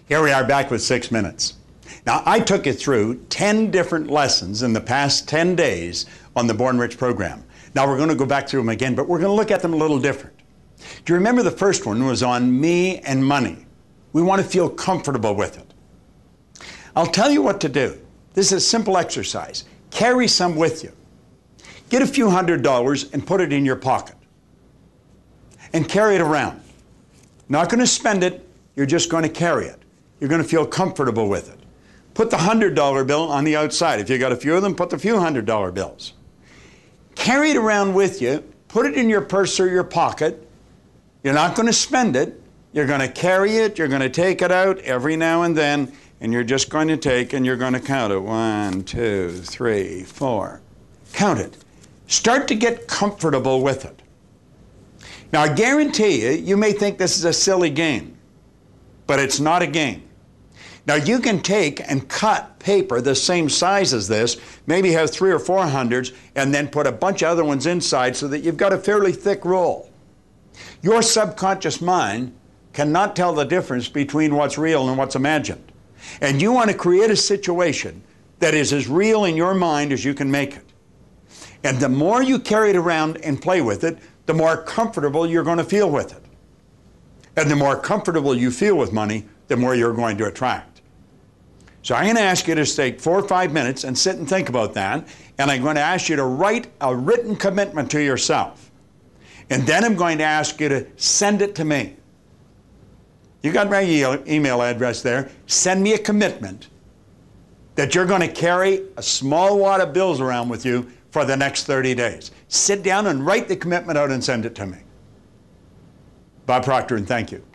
Here we are back with 6 Minutes. Now, I took you through 10 different lessons in the past 10 days on the Born Rich program. Now, we're going to go back through them again, but we're going to look at them a little different. Do you remember the first one was on me and money? We want to feel comfortable with it. I'll tell you what to do. This is a simple exercise. Carry some with you. Get a few $100s and put it in your pocket. And carry it around. Not going to spend it, you're just going to carry it. You're going to feel comfortable with it. Put the $100 bill on the outside. If you got a few of them, put the few $100 bills. Carry it around with you. Put it in your purse or your pocket. You're not going to spend it. You're going to carry it. You're going to take it out every now and then, and you're just going to take and you're going to count it. 1, 2, 3, 4. Count it. Start to get comfortable with it. Now, I guarantee you, you may think this is a silly game, but it's not a game. Now, you can take and cut paper the same size as this, maybe have 3 or 4 hundreds, and then put a bunch of other ones inside so that you've got a fairly thick roll. Your subconscious mind cannot tell the difference between what's real and what's imagined. And you want to create a situation that is as real in your mind as you can make it. And the more you carry it around and play with it, the more comfortable you're going to feel with it. And the more comfortable you feel with money, the more you're going to attract. So I'm going to ask you to take 4 or 5 minutes and sit and think about that. And I'm going to ask you to write a written commitment to yourself. And then I'm going to ask you to send it to me. You got my email address there. Send me a commitment that you're going to carry a small wad of bills around with you for the next 30 days. Sit down and write the commitment out and send it to me. Bob Proctor, and thank you.